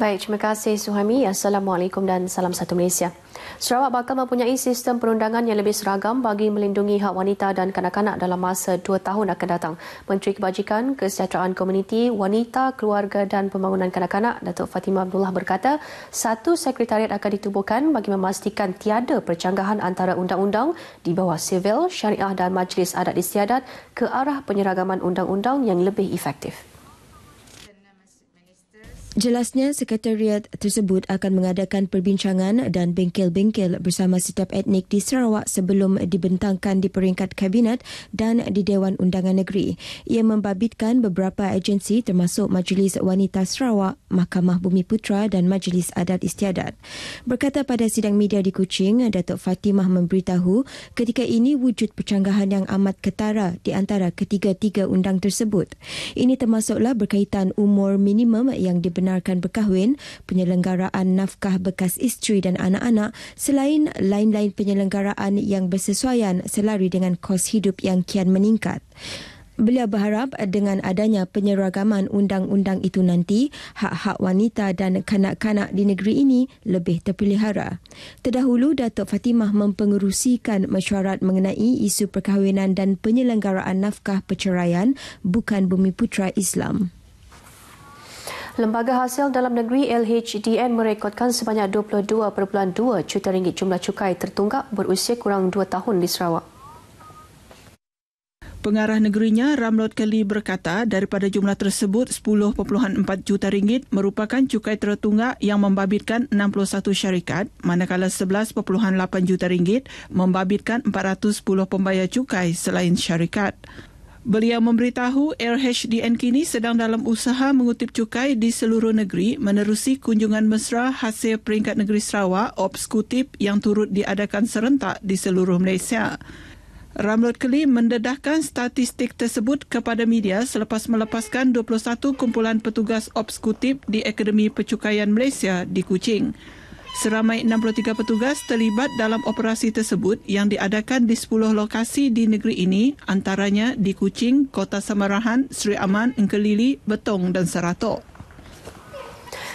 Baik, terima kasih Suhaimi. Assalamualaikum dan salam satu Malaysia. Sarawak bakal mempunyai sistem perundangan yang lebih seragam bagi melindungi hak wanita dan kanak-kanak dalam masa 2 tahun akan datang. Menteri Kebajikan, Kesejahteraan Komuniti, Wanita, Keluarga dan Pembangunan Kanak-kanak, Datuk Fatimah Abdullah berkata, satu sekretariat akan ditubuhkan bagi memastikan tiada percanggahan antara undang-undang di bawah sivil, syariah dan Majlis Adat Istiadat ke arah penyeragaman undang-undang yang lebih efektif. Jelasnya, sekretariat tersebut akan mengadakan perbincangan dan bengkel-bengkel bersama setiap etnik di Sarawak sebelum dibentangkan di peringkat Kabinet dan di Dewan Undangan Negeri. Ia membabitkan beberapa agensi termasuk Majlis Wanita Sarawak, Mahkamah Bumiputra dan Majlis Adat Istiadat. Berkata pada sidang media di Kuching, Datuk Fatimah memberitahu ketika ini wujud percanggahan yang amat ketara di antara ketiga-tiga undang tersebut. Ini termasuklah berkaitan umur minimum yang dibenarkan berkahwin, penyelenggaraan nafkah bekas isteri dan anak-anak selain lain-lain penyelenggaraan yang bersesuaian selari dengan kos hidup yang kian meningkat. Beliau berharap dengan adanya penyeragaman undang-undang itu nanti, hak-hak wanita dan kanak-kanak di negeri ini lebih terpelihara. Terdahulu, Datuk Fatimah mempengerusikan mesyuarat mengenai isu perkahwinan dan penyelenggaraan nafkah perceraian bukan Bumiputra Islam. Lembaga Hasil Dalam Negeri LHDN merekodkan sebanyak 22.2 juta ringgit jumlah cukai tertunggak berusia kurang 2 tahun di Sarawak. Pengarah negerinya Ramlod Keli berkata daripada jumlah tersebut 10.4 juta ringgit merupakan cukai tertunggak yang membabitkan 61 syarikat, manakala 11.8 juta ringgit membabitkan 410 pembayar cukai selain syarikat. Beliau memberitahu LHDN kini sedang dalam usaha mengutip cukai di seluruh negeri menerusi kunjungan mesra hasil peringkat negeri Sarawak Obskutif yang turut diadakan serentak di seluruh Malaysia. Ramlod Keli mendedahkan statistik tersebut kepada media selepas melepaskan 21 kumpulan petugas Obskutif di Akademi Percukaian Malaysia di Kuching. Seramai 63 petugas terlibat dalam operasi tersebut yang diadakan di 10 lokasi di negeri ini, antaranya di Kuching, Kota Samarahan, Seri Aman, Engkelili, Betong dan Seratok.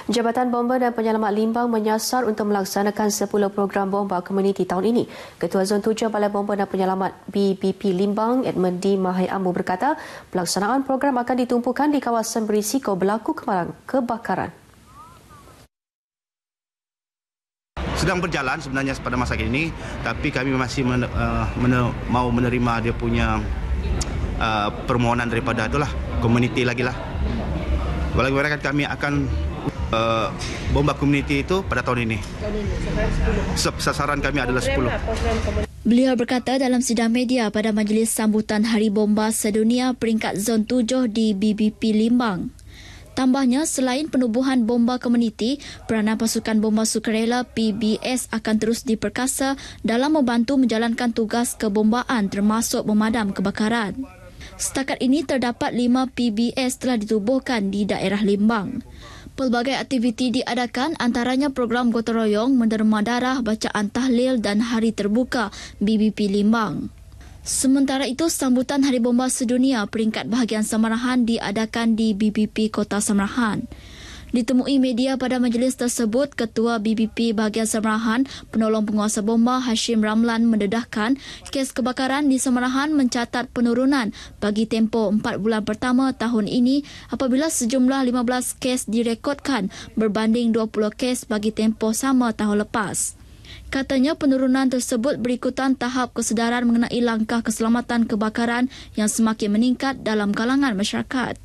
Jabatan Bomba dan Penyelamat Limbang menyasar untuk melaksanakan 10 program bomba komuniti tahun ini. Ketua Zon 7 Balai Bomba dan Penyelamat BBP Limbang, Edmund D. Mahai Amu berkata, pelaksanaan program akan ditumpukan di kawasan berisiko berlaku kebakaran. Sedang berjalan sebenarnya pada masa ini, tapi kami masih mau menerima dia punya permohonan daripada itulah komuniti lagi lah. Walaupun kami akan bomba komuniti itu pada tahun ini. Sasaran kami adalah 10. Beliau berkata dalam sidang media pada Majlis Sambutan Hari Bomba Sedunia peringkat Zon 7 di BBP Limbang. Tambahnya, selain penubuhan bomba komuniti, peranan pasukan bomba sukarela PBS akan terus diperkasa dalam membantu menjalankan tugas kebombaan termasuk memadam kebakaran. Setakat ini terdapat 5 PBS telah ditubuhkan di daerah Limbang. Pelbagai aktiviti diadakan, antaranya program gotong royong, menderma darah, bacaan tahlil dan hari terbuka BBP Limbang. Sementara itu, sambutan Hari Bomba Sedunia peringkat bahagian Samarahan diadakan di BBP Kota Samarahan. Ditemui media pada majlis tersebut, Ketua BBP bahagian Samarahan, Penolong Penguasa Bomba Hashim Ramlan mendedahkan kes kebakaran di Samarahan mencatat penurunan bagi tempoh 4 bulan pertama tahun ini apabila sejumlah 15 kes direkodkan berbanding 20 kes bagi tempoh sama tahun lepas. Katanya penurunan tersebut berikutan tahap kesedaran mengenai langkah keselamatan kebakaran yang semakin meningkat dalam kalangan masyarakat.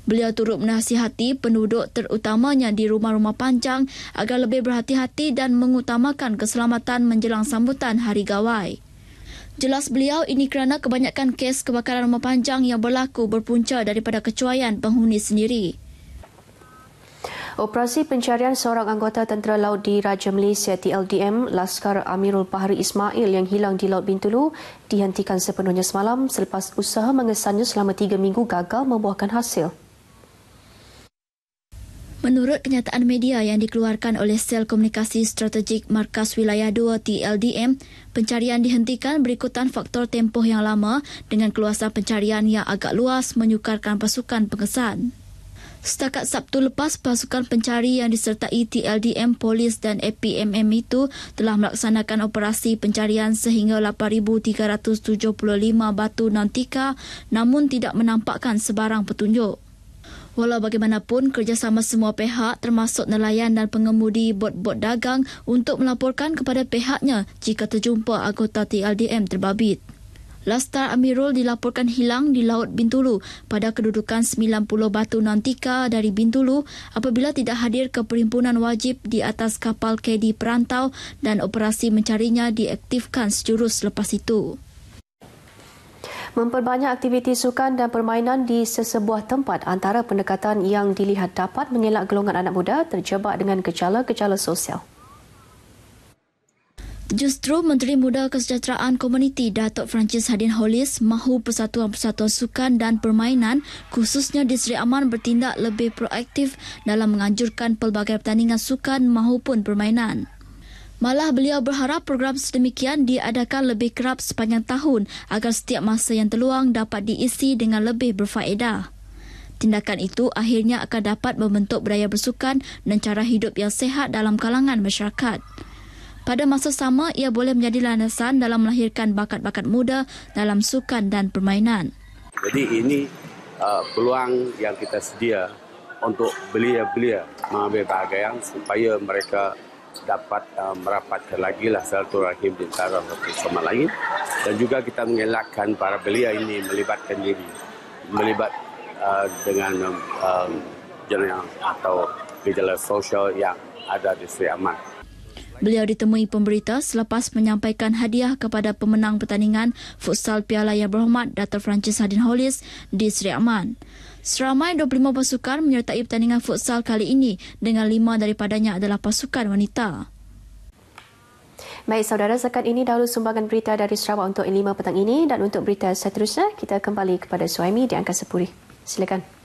Beliau turut menasihati penduduk terutamanya di rumah-rumah panjang agar lebih berhati-hati dan mengutamakan keselamatan menjelang sambutan Hari Gawai. Jelas beliau ini kerana kebanyakan kes kebakaran rumah panjang yang berlaku berpunca daripada kecuaian penghuni sendiri. Operasi pencarian seorang anggota Tentera Laut di Raja Malaysia TLDM, Laskar Amirul Bahari Ismail yang hilang di Laut Bintulu dihentikan sepenuhnya semalam selepas usaha mengesannya selama 3 minggu gagal membuahkan hasil. Menurut kenyataan media yang dikeluarkan oleh Sel Komunikasi Strategik Markas Wilayah 2 TLDM, pencarian dihentikan berikutan faktor tempoh yang lama dengan keluasan pencarian yang agak luas menyukarkan pasukan pengesan. Setakat Sabtu lepas, pasukan pencari yang disertai TLDM, Polis dan APMM itu telah melaksanakan operasi pencarian sehingga 8,375 batu nautika namun tidak menampakkan sebarang petunjuk. Walau bagaimanapun, kerjasama semua pihak termasuk nelayan dan pengemudi bot-bot dagang untuk melaporkan kepada pihaknya jika terjumpa anggota TLDM terbabit. Lastar Amirul dilaporkan hilang di Laut Bintulu pada kedudukan 90 batu nautika dari Bintulu apabila tidak hadir ke perhimpunan wajib di atas kapal KD perantau dan operasi mencarinya diaktifkan sejurus selepas itu. Memperbanyak aktiviti sukan dan permainan di sesebuah tempat antara pendekatan yang dilihat dapat mengelak golongan anak muda terjebak dengan gejala-gejala sosial. Justru Menteri Muda Kesejahteraan Komuniti Datuk Francis Hadin Hollis mahu persatuan-persatuan sukan dan permainan khususnya di Seri Aman bertindak lebih proaktif dalam menganjurkan pelbagai pertandingan sukan maupun permainan. Malah beliau berharap program sedemikian diadakan lebih kerap sepanjang tahun agar setiap masa yang terluang dapat diisi dengan lebih berfaedah. Tindakan itu akhirnya akan dapat membentuk budaya bersukan dan cara hidup yang sihat dalam kalangan masyarakat. Pada masa sama, ia boleh menjadi landasan dalam melahirkan bakat-bakat muda dalam sukan dan permainan. Jadi ini peluang yang kita sedia untuk belia-belia mengambil bahagian supaya mereka dapat merapatkan lagi lah silaturahim di antara satu sama lain. Dan juga kita mengelakkan para belia ini melibatkan diri, dengan jenayah atau gejala sosial yang ada di Seri Aman. Beliau ditemui pemberita selepas menyampaikan hadiah kepada pemenang pertandingan futsal Piala Yang Berhormat Dr. Francis Hadin Hollis di Seri Aman. Seramai 25 pasukan menyertai pertandingan futsal kali ini dengan 5 daripadanya adalah pasukan wanita. Baik saudara, sekat ini dahulu sumbangan berita dari Sarawak untuk 5 petang ini dan untuk berita seterusnya kita kembali kepada Suhaimi di Angkasa Puri. Silakan.